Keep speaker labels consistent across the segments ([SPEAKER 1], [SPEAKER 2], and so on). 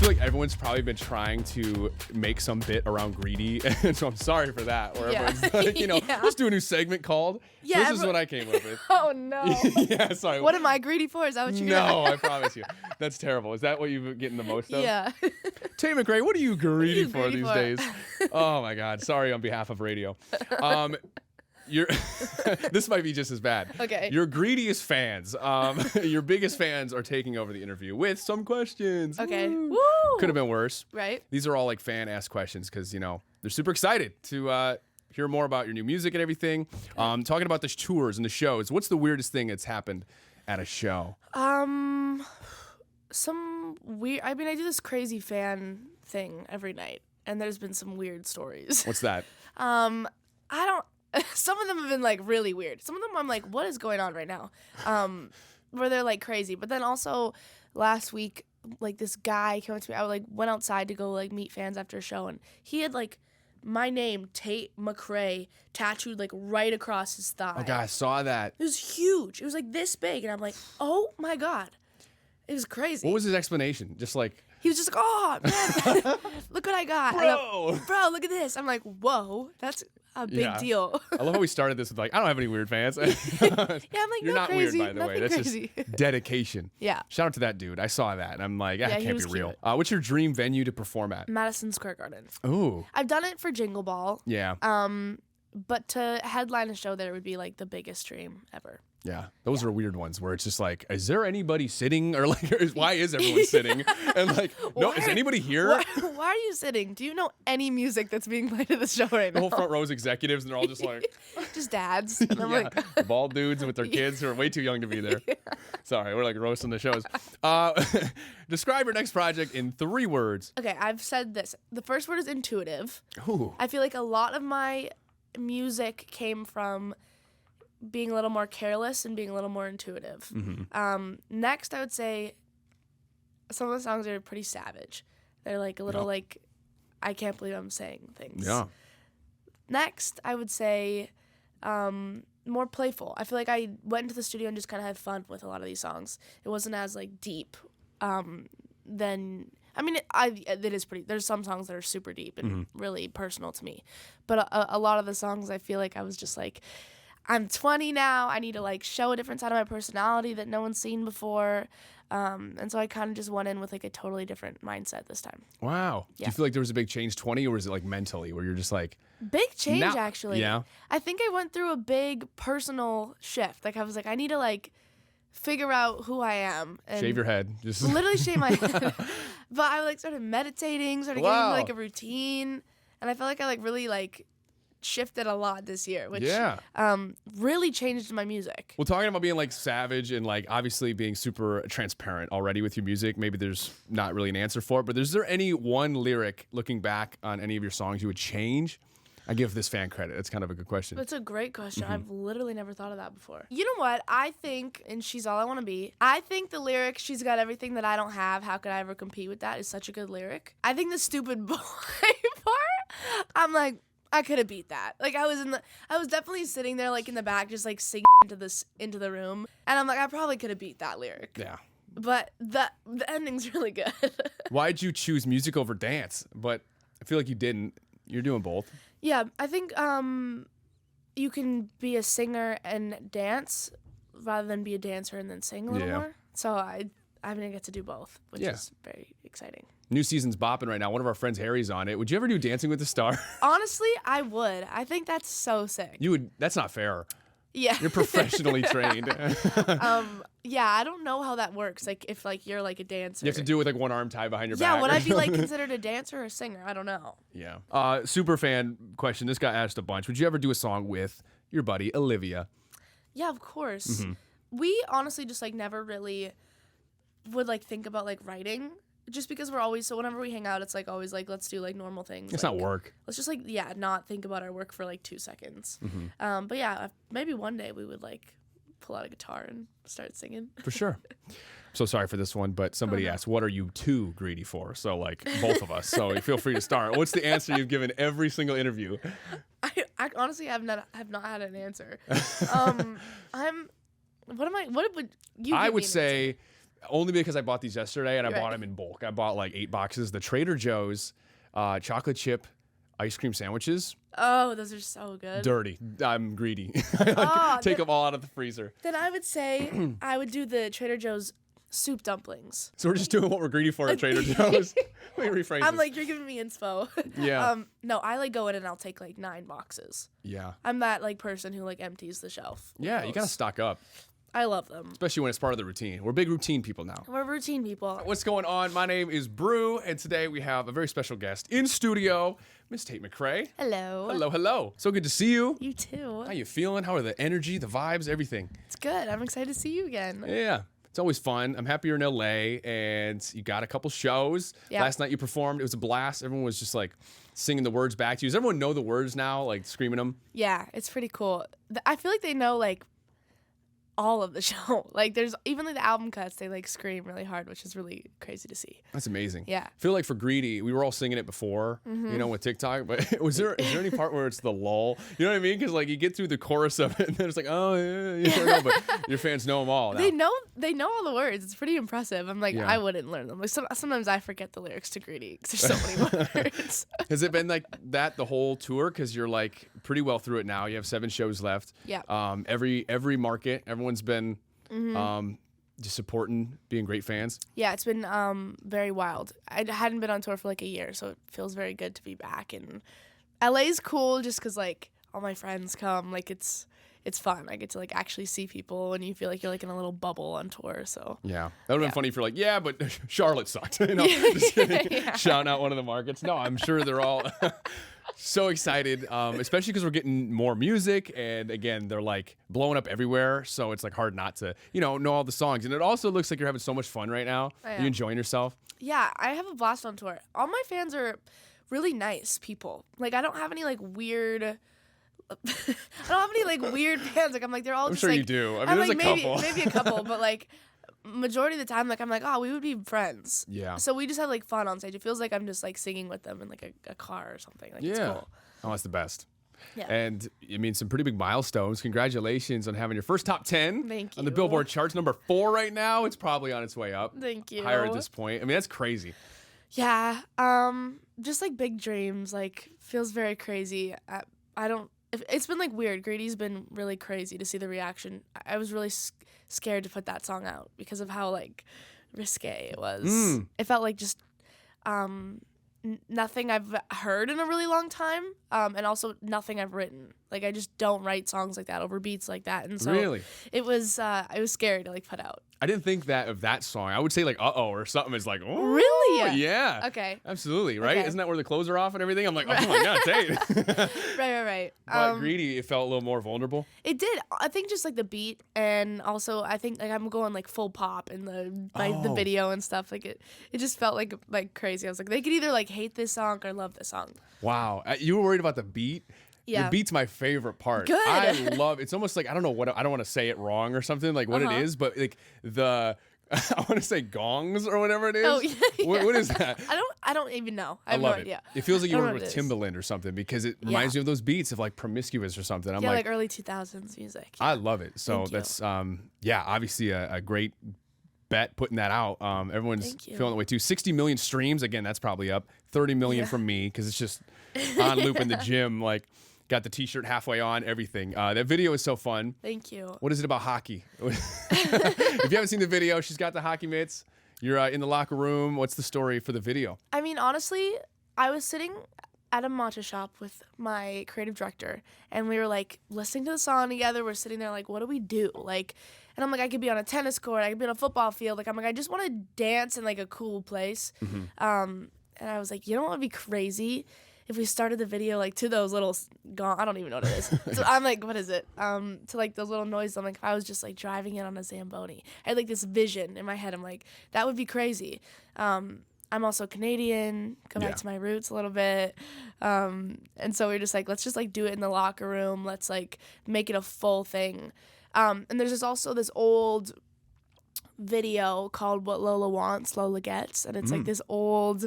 [SPEAKER 1] feel like everyone's probably been trying to make some bit around Greedy, and so I'm sorry for that. Where everyone's like, let's do a new segment called.
[SPEAKER 2] Yeah,
[SPEAKER 1] this is what I came up with.
[SPEAKER 2] Oh no.
[SPEAKER 1] Yeah, sorry.
[SPEAKER 2] What am I greedy for? Is that what you're
[SPEAKER 1] No, I promise you. That's terrible. Is that what you've been getting the most of?
[SPEAKER 2] Yeah.
[SPEAKER 1] Tate McRae, what are you greedy for these days? Oh my God. Sorry on behalf of radio. This might be just as bad.
[SPEAKER 2] Okay.
[SPEAKER 1] Your greediest fans, your biggest fans are taking over the interview with some questions.
[SPEAKER 2] Okay.
[SPEAKER 1] Woo.
[SPEAKER 2] Woo.
[SPEAKER 1] Could have been worse.
[SPEAKER 2] Right.
[SPEAKER 1] These are all like fan asked questions because, they're super excited to hear more about your new music and everything. Talking about the tours and the shows. What's the weirdest thing that's happened at a show?
[SPEAKER 2] Some weird. I do this crazy fan thing every night, and there's been some weird stories.
[SPEAKER 1] What's that?
[SPEAKER 2] I don't. Some of them have been like really weird. Some of them I'm like, what is going on right now? Where they're like crazy. But then also last week, like this guy came up to me. I like went outside to go like meet fans after a show, and he had like my name, Tate McRae, tattooed like right across his thigh.
[SPEAKER 1] Oh God, I saw that.
[SPEAKER 2] It was huge. It was like this big, and I'm like, oh my God, it was crazy.
[SPEAKER 1] What was his explanation? Just like.
[SPEAKER 2] He was just like, oh, man, look what I got.
[SPEAKER 1] Bro,
[SPEAKER 2] Look at this. I'm like, whoa, that's a big deal.
[SPEAKER 1] I love how we started this with like, I don't have any weird fans.
[SPEAKER 2] Yeah, I'm like,
[SPEAKER 1] you're not
[SPEAKER 2] crazy,
[SPEAKER 1] weird, by the way. That's
[SPEAKER 2] crazy.
[SPEAKER 1] just dedication.
[SPEAKER 2] Yeah.
[SPEAKER 1] Shout out to that dude. I saw that, and I'm like, that can't be real.
[SPEAKER 2] Cute.
[SPEAKER 1] What's your dream venue to perform at?
[SPEAKER 2] Madison Square Garden.
[SPEAKER 1] Ooh.
[SPEAKER 2] I've done it for Jingle Ball.
[SPEAKER 1] Yeah.
[SPEAKER 2] But to headline a show there would be like the biggest dream ever.
[SPEAKER 1] Yeah, those are weird ones where it's just like, is there anybody sitting, or like, why is everyone sitting? And like, no, is anybody here?
[SPEAKER 2] Why are you sitting? Do you know any music that's being played at the show right now?
[SPEAKER 1] The whole front row is executives, and they're all just like,
[SPEAKER 2] just dads. And I'm like,
[SPEAKER 1] bald dudes with their kids who are way too young to be there. Yeah. Sorry, we're like roasting the shows. Describe your next project in 3 words.
[SPEAKER 2] Okay, I've said this. The first word is intuitive.
[SPEAKER 1] Ooh.
[SPEAKER 2] I feel like a lot of my music came from being a little more careless and being a little more intuitive.
[SPEAKER 1] Mm-hmm.
[SPEAKER 2] Next, I would say some of the songs are pretty savage. They're like a little like, I can't believe I'm saying things.
[SPEAKER 1] Yeah.
[SPEAKER 2] Next, I would say more playful. I feel like I went into the studio and just kind of had fun with a lot of these songs. It wasn't as like deep. It is pretty. There's some songs that are super deep and really personal to me, but a lot of the songs I feel like I was just like, I'm 20 now. I need to like show a different side of my personality that no one's seen before. And so I kind of just went in with like a totally different mindset this time.
[SPEAKER 1] Wow.
[SPEAKER 2] Yeah.
[SPEAKER 1] Do you feel like there was a big change 20, or was it like mentally where you're just like.
[SPEAKER 2] Big change, actually.
[SPEAKER 1] Yeah.
[SPEAKER 2] I think I went through a big personal shift. Like I was like, I need to like figure out who I am. And
[SPEAKER 1] shave your head. Just
[SPEAKER 2] literally shave my head. But I like started meditating, started getting into like a routine. And I felt like I like really like shifted a lot this year, which really changed my music.
[SPEAKER 1] Well, talking about being like savage and like obviously being super transparent already with your music, maybe there's not really an answer for it, but is there any one lyric looking back on any of your songs you would change? I give this fan credit. It's kind of a good question.
[SPEAKER 2] That's a great question. I've literally never thought of that before. You know what? I think, and She's All I Want to Be, I think the lyric, she's got everything that I don't have, how could I ever compete with that, is such a good lyric. I think the stupid boy part, I'm like, I could have beat that. Like I was definitely sitting there like in the back just like singing into the room, and I'm like, I probably could have beat that lyric.
[SPEAKER 1] Yeah.
[SPEAKER 2] But the ending's really good.
[SPEAKER 1] Why'd you choose music over dance? But I feel like you didn't. You're doing both.
[SPEAKER 2] Yeah, I think you can be a singer and dance rather than be a dancer and then sing a little more. So I get to do both, which is very exciting.
[SPEAKER 1] New season's bopping right now. One of our friends, Harry's on it. Would you ever do Dancing with the Stars?
[SPEAKER 2] Honestly, I would. I think that's so sick.
[SPEAKER 1] You would. That's not fair.
[SPEAKER 2] Yeah.
[SPEAKER 1] You're professionally trained.
[SPEAKER 2] Yeah, I don't know how that works. Like if like you're like a dancer.
[SPEAKER 1] You have to do it with like one arm tied behind your back.
[SPEAKER 2] Yeah, would I be like considered a dancer or a singer? I don't know.
[SPEAKER 1] Yeah. Super fan question. This guy asked a bunch. Would you ever do a song with your buddy Olivia?
[SPEAKER 2] Yeah, of course. We honestly just like never really would like think about like writing. Just because we're always, so whenever we hang out, it's like always like, let's do like normal things.
[SPEAKER 1] It's
[SPEAKER 2] like,
[SPEAKER 1] not work.
[SPEAKER 2] Let's just like, not think about our work for like 2 seconds. But yeah, maybe one day we would like pull out a guitar and start singing.
[SPEAKER 1] For sure. So sorry for this one, but somebody asked, what are you too greedy for? So like both of us. So feel free to start. What's the answer you've given every single interview?
[SPEAKER 2] I honestly have not had an answer. What would you?
[SPEAKER 1] I would say only because I bought these yesterday and I
[SPEAKER 2] Right.
[SPEAKER 1] bought them in bulk. I bought like 8 boxes. The Trader Joe's chocolate chip ice cream sandwiches.
[SPEAKER 2] Oh, those are so good.
[SPEAKER 1] Dirty. I'm greedy.
[SPEAKER 2] Oh,
[SPEAKER 1] Take them all out of the freezer.
[SPEAKER 2] Then I would say I would do the Trader Joe's soup dumplings.
[SPEAKER 1] So we're just doing what we're greedy for at Trader Joe's. Let me rephrase
[SPEAKER 2] I'm
[SPEAKER 1] this.
[SPEAKER 2] like, you're giving me inspo.
[SPEAKER 1] Yeah.
[SPEAKER 2] No, I like go in and I'll take like 9 boxes.
[SPEAKER 1] Yeah.
[SPEAKER 2] I'm that like person who like empties the shelf. with
[SPEAKER 1] Yeah, you gotta
[SPEAKER 2] those.
[SPEAKER 1] stock up,
[SPEAKER 2] I love them.
[SPEAKER 1] especially when it's part of the routine. We're big routine people now.
[SPEAKER 2] We're routine people.
[SPEAKER 1] What's going on? My name is Brew, and today we have a very special guest in studio, Miss Tate McRae.
[SPEAKER 2] Hello.
[SPEAKER 1] Hello, hello. So good to see you.
[SPEAKER 2] You too.
[SPEAKER 1] How you feeling? How are the energy, the vibes, everything?
[SPEAKER 2] It's good. I'm excited to see you again.
[SPEAKER 1] Yeah. It's always fun. I'm happy you're in LA and you got a couple shows.
[SPEAKER 2] Yeah.
[SPEAKER 1] Last night you performed. It was a blast. Everyone was just like singing the words back to you. Does everyone know the words now, like screaming them?
[SPEAKER 2] Yeah, it's pretty cool. I feel like they know like all of the show. Like there's even like the album cuts, they like scream really hard, which is really crazy to see.
[SPEAKER 1] That's amazing.
[SPEAKER 2] Yeah.
[SPEAKER 1] I feel like for Greedy, we were all singing it before, you know, with TikTok. But is there any part where it's the lull? You know what I mean? Because like you get through the chorus of it, and then it's like, oh yeah, you don't know, but your fans know them all. Now.
[SPEAKER 2] They know all the words. It's pretty impressive. I'm like,
[SPEAKER 1] Yeah.
[SPEAKER 2] I wouldn't learn them. Like sometimes I forget the lyrics to Greedy because there's so many words.
[SPEAKER 1] Has it been like that the whole tour? Because you're like pretty well through it now. You have 7 shows left.
[SPEAKER 2] Yeah.
[SPEAKER 1] Every market, everyone's been just supporting, being great fans.
[SPEAKER 2] Yeah, it's been very wild. I hadn't been on tour for like a year, so it feels very good to be back. And LA's cool just because like all my friends come. Like it's fun. I get to like actually see people, and you feel like you're like in a little bubble on tour. So
[SPEAKER 1] Yeah, that would have been funny if you're like, yeah, but Charlotte sucked. You know, just kidding. Shouting out one of the markets. No, I'm sure they're all so excited, especially because we're getting more music, and again, they're like blowing up everywhere. So it's like hard not to, know all the songs. And it also looks like you're having so much fun right now.
[SPEAKER 2] I
[SPEAKER 1] You
[SPEAKER 2] am.
[SPEAKER 1] enjoying yourself?
[SPEAKER 2] yeah, I have a blast on tour. All my fans are really nice people. Like I don't have any like weird. I don't have any like weird fans. Like I'm like they're all
[SPEAKER 1] I'm
[SPEAKER 2] just
[SPEAKER 1] sure
[SPEAKER 2] like,
[SPEAKER 1] you do. I mean,
[SPEAKER 2] I'm
[SPEAKER 1] there's
[SPEAKER 2] like
[SPEAKER 1] a couple.
[SPEAKER 2] maybe a couple, but like majority of the time, like I'm like, oh, we would be friends.
[SPEAKER 1] Yeah.
[SPEAKER 2] So we just have like fun on stage. It feels like I'm just like singing with them in like a car or something. Like it's
[SPEAKER 1] Yeah.
[SPEAKER 2] cool.
[SPEAKER 1] Oh, that's the best.
[SPEAKER 2] Yeah.
[SPEAKER 1] And I mean, some pretty big milestones. Congratulations on having your first top 10
[SPEAKER 2] Thank
[SPEAKER 1] on the
[SPEAKER 2] you.
[SPEAKER 1] Billboard charts. Number 4 right now. It's probably on its way up.
[SPEAKER 2] Thank you.
[SPEAKER 1] Higher at this point. I mean, that's crazy.
[SPEAKER 2] Yeah. Just like big dreams. Like feels very crazy. I don't. It's been like weird. Greedy's been really crazy to see the reaction. I was really scared to put that song out because of how like risque it was. It felt like just nothing I've heard in a really long time, and also nothing I've written. Like I just don't write songs like that over beats like that, and so
[SPEAKER 1] Really?
[SPEAKER 2] it was scary to like put out.
[SPEAKER 1] I didn't think that of that song. I would say like "uh-oh" or something is like, oh,
[SPEAKER 2] Really?
[SPEAKER 1] yeah,
[SPEAKER 2] Okay.
[SPEAKER 1] absolutely, right?
[SPEAKER 2] Okay.
[SPEAKER 1] Isn't that where the clothes are off and everything? I'm like, oh my god, Tate.
[SPEAKER 2] Right.
[SPEAKER 1] But Greedy, it felt a little more vulnerable.
[SPEAKER 2] It did. I think just like the beat, and also I think like I'm going like full pop in the the
[SPEAKER 1] Oh.
[SPEAKER 2] video and stuff. Like it just felt like crazy. I was like, they could either like hate this song or love this song.
[SPEAKER 1] Wow, you were worried about the beat.
[SPEAKER 2] Yeah.
[SPEAKER 1] The beat's my favorite part.
[SPEAKER 2] Good.
[SPEAKER 1] I love. It's almost like I don't want to say it wrong or something like what it is, but like the. I want to say gongs or whatever it is.
[SPEAKER 2] Oh, yeah.
[SPEAKER 1] What is that?
[SPEAKER 2] I don't even know. I
[SPEAKER 1] I
[SPEAKER 2] have
[SPEAKER 1] love
[SPEAKER 2] no
[SPEAKER 1] it.
[SPEAKER 2] idea.
[SPEAKER 1] It feels like you
[SPEAKER 2] I don't
[SPEAKER 1] were
[SPEAKER 2] know
[SPEAKER 1] with
[SPEAKER 2] what it is.
[SPEAKER 1] Timbaland or something because it reminds me of those beats of like Promiscuous or something. I'm
[SPEAKER 2] Yeah,
[SPEAKER 1] like,
[SPEAKER 2] like early 2000s music.
[SPEAKER 1] I love it. So
[SPEAKER 2] Thank you.
[SPEAKER 1] that's obviously a great bet putting that out. Everyone's
[SPEAKER 2] Thank you.
[SPEAKER 1] feeling that way too. 60 million streams again. That's probably up. 30 million from me because it's just on loop in the gym. Like got the T-shirt halfway on. Everything. That video is so fun.
[SPEAKER 2] Thank you.
[SPEAKER 1] What is it about hockey? If you haven't seen the video, she's got the hockey mitts. You're in the locker room. What's the story for the video?
[SPEAKER 2] I mean, honestly, I was sitting at a matcha shop with my creative director, and we were like listening to the song together. We're sitting there like, what do we do? Like, and I'm like, I could be on a tennis court, I could be on a football field. Like, I'm like, I just want to dance in like a cool place. And I was like, you know what would be crazy? If we started the video like to those little I don't even know what it is. So I'm like, what is it? To like those little noises. I'm like, if I was just like driving it on a Zamboni. I had like this vision in my head. I'm like, that would be crazy. I'm also Canadian. Go back
[SPEAKER 1] Yeah.
[SPEAKER 2] to my roots a little bit. And so we we're just like, let's just like do it in the locker room. Let's like make it a full thing. And there's just also this old video called What Lola Wants, Lola Gets. And it's like this old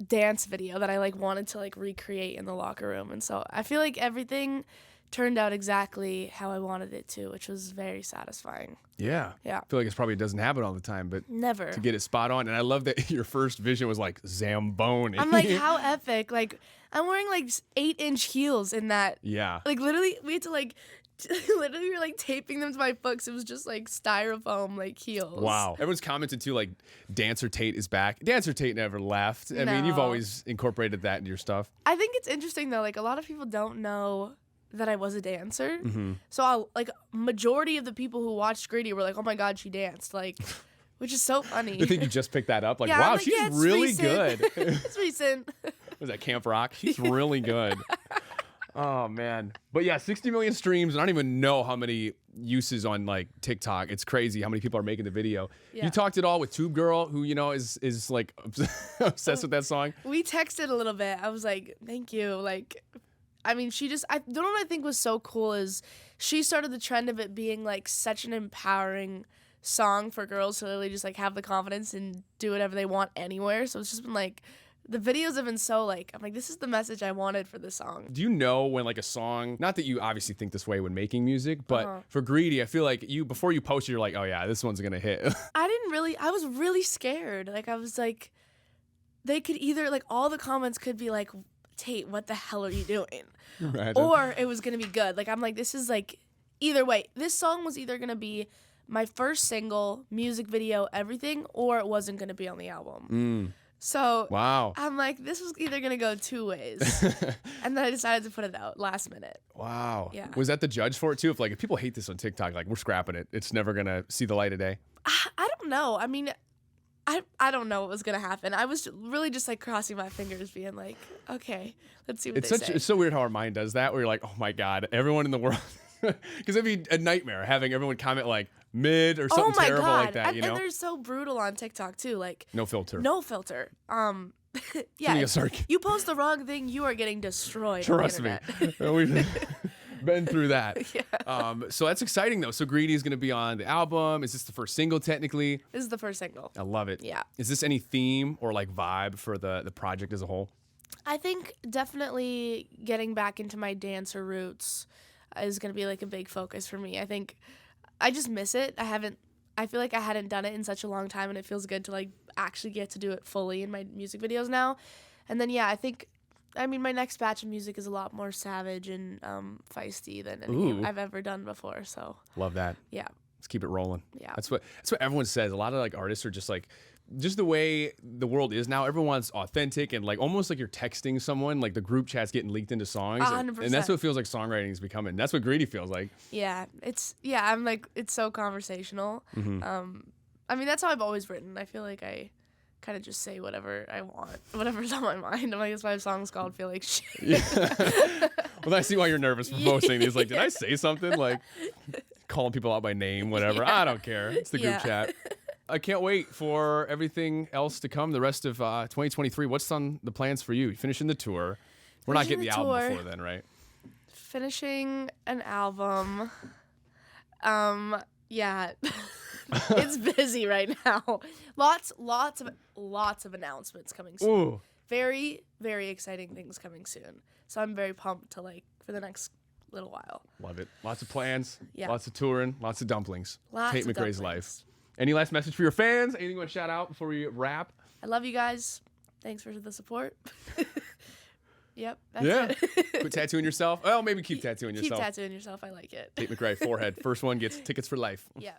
[SPEAKER 2] dance video that I like wanted to like recreate in the locker room. And so I feel like everything turned out exactly how I wanted it to, which was very satisfying.
[SPEAKER 1] Yeah.
[SPEAKER 2] Yeah.
[SPEAKER 1] I feel like it probably doesn't happen all the time, but
[SPEAKER 2] Never.
[SPEAKER 1] to get it spot on. And I love that your first vision was like Zamboni.
[SPEAKER 2] I'm like, how epic. Like, I'm wearing like 8-inch heels in that.
[SPEAKER 1] Yeah.
[SPEAKER 2] Like, literally, we had to like, literally, we were like taping them to my foot 'cause it was just like styrofoam like heels.
[SPEAKER 1] Wow. Everyone's commented too, like, Dancer Tate is back. Dancer Tate never left. I mean, you've
[SPEAKER 2] No.
[SPEAKER 1] always incorporated that into your stuff.
[SPEAKER 2] I think it's interesting though. Like, a lot of people don't know that I was a dancer.
[SPEAKER 1] Mm-hmm.
[SPEAKER 2] So, majority of the people who watched Greedy were like, oh my God, she danced. Like, which is so funny.
[SPEAKER 1] I think you just picked that up. Like,
[SPEAKER 2] Yeah,
[SPEAKER 1] wow,
[SPEAKER 2] I'm like,
[SPEAKER 1] she's
[SPEAKER 2] yeah, it's
[SPEAKER 1] really
[SPEAKER 2] recent.
[SPEAKER 1] good.
[SPEAKER 2] It's recent.
[SPEAKER 1] Was that Camp Rock? She's really good. Oh, man. But yeah, 60 million streams. And I don't even know how many uses on like TikTok. It's crazy how many people are making the video.
[SPEAKER 2] Yeah.
[SPEAKER 1] You talked it all with Tube Girl, who, you know, is like obsessed with that song.
[SPEAKER 2] We texted a little bit. I was like, thank you. Like, I mean, I don't know what I think was so cool is she started the trend of it being like such an empowering song for girls to really just like have the confidence and do whatever they want anywhere. So it's just been like, the videos have been so like, I'm like, this is the message I wanted for this song.
[SPEAKER 1] Do you know when like a song, not that you obviously think this way when making music, but for Greedy, I feel like before you post it, you're like, oh yeah, this one's gonna hit.
[SPEAKER 2] I was really scared. Like, I was like, they could either, like, all the comments could be like, Tate, what the hell are you doing?
[SPEAKER 1] Imagine.
[SPEAKER 2] Or it was gonna be good. Like, I'm like, this is like, either way, this song was either gonna be my first single, music video, everything, or it wasn't gonna be on the album. So
[SPEAKER 1] Wow.
[SPEAKER 2] I'm like, this was either gonna go two ways. And then I decided to put it out last minute.
[SPEAKER 1] Wow.
[SPEAKER 2] Yeah.
[SPEAKER 1] Was that the judge for it too? If people hate this on TikTok, like we're scrapping it. It's never gonna see the light of day.
[SPEAKER 2] I don't know. I mean, I don't know what was gonna happen. I was really just like crossing my fingers, being like, okay, let's see what they say.
[SPEAKER 1] It's so weird how our mind does that. Where you're like, oh my god, everyone in the world, because it'd be a nightmare having everyone comment like mid or something terrible like that. You know,
[SPEAKER 2] and they're so brutal on TikTok too. Like
[SPEAKER 1] no filter.
[SPEAKER 2] No filter.
[SPEAKER 1] Yeah,
[SPEAKER 2] Yeah. You post the wrong thing, you are getting destroyed.
[SPEAKER 1] Trust
[SPEAKER 2] on
[SPEAKER 1] me,
[SPEAKER 2] the internet.
[SPEAKER 1] we've been through that.
[SPEAKER 2] Yeah.
[SPEAKER 1] So that's exciting though. So Greedy is gonna be on the album. Is this the first single technically?
[SPEAKER 2] This is the first single.
[SPEAKER 1] I love it.
[SPEAKER 2] Yeah.
[SPEAKER 1] Is this any theme or like vibe for the project as a whole?
[SPEAKER 2] I think definitely getting back into my dancer roots is going to be like a big focus for me. I think I just miss it. I feel like I hadn't done it in such a long time, and it feels good to like actually get to do it fully in my music videos now. And then, yeah, I mean, my next batch of music is a lot more savage and feisty than anything I've ever done before. So
[SPEAKER 1] Love that.
[SPEAKER 2] yeah.
[SPEAKER 1] Let's keep it rolling.
[SPEAKER 2] Yeah.
[SPEAKER 1] That's what everyone says. A lot of like artists are just like, just the way the world is now, everyone's authentic and like almost like you're texting someone, like the group chat's getting leaked into songs.
[SPEAKER 2] 100%.
[SPEAKER 1] And that's what it feels like songwriting is becoming. That's what Greedy feels like.
[SPEAKER 2] Yeah. I'm like, it's so conversational. I mean, that's how I've always written. I feel like I kind of just say whatever I want, whatever's on my mind. I'm like, that's why song's called Feel Like Shit.
[SPEAKER 1] Yeah. Well, I see why you're nervous for posting these. Like, did I say something? Like calling people out by name, whatever. I don't care. It's the group chat. I can't wait for everything else to come the rest of 2023. What's on the plans for you? Finishing the tour. We're not getting the album before then, right?
[SPEAKER 2] Finishing an album. Yeah. It's busy right now. Lots of announcements coming soon.
[SPEAKER 1] Ooh.
[SPEAKER 2] Very, very exciting things coming soon. So I'm very pumped to like for the next little while.
[SPEAKER 1] Love it. Lots of plans.
[SPEAKER 2] Yeah.
[SPEAKER 1] Lots of touring. Lots of dumplings. Tate
[SPEAKER 2] of
[SPEAKER 1] McRae's
[SPEAKER 2] dumplings.
[SPEAKER 1] life. Any last message for your fans? Anything you want to shout out before we wrap?
[SPEAKER 2] I love you guys. Thanks for the support. Yep. That's
[SPEAKER 1] Yeah.
[SPEAKER 2] it.
[SPEAKER 1] Quit tattooing yourself. Well, maybe keep tattooing yourself.
[SPEAKER 2] Keep tattooing yourself. I like it.
[SPEAKER 1] Tate McRae, forehead. First one gets tickets for life.
[SPEAKER 2] Yeah.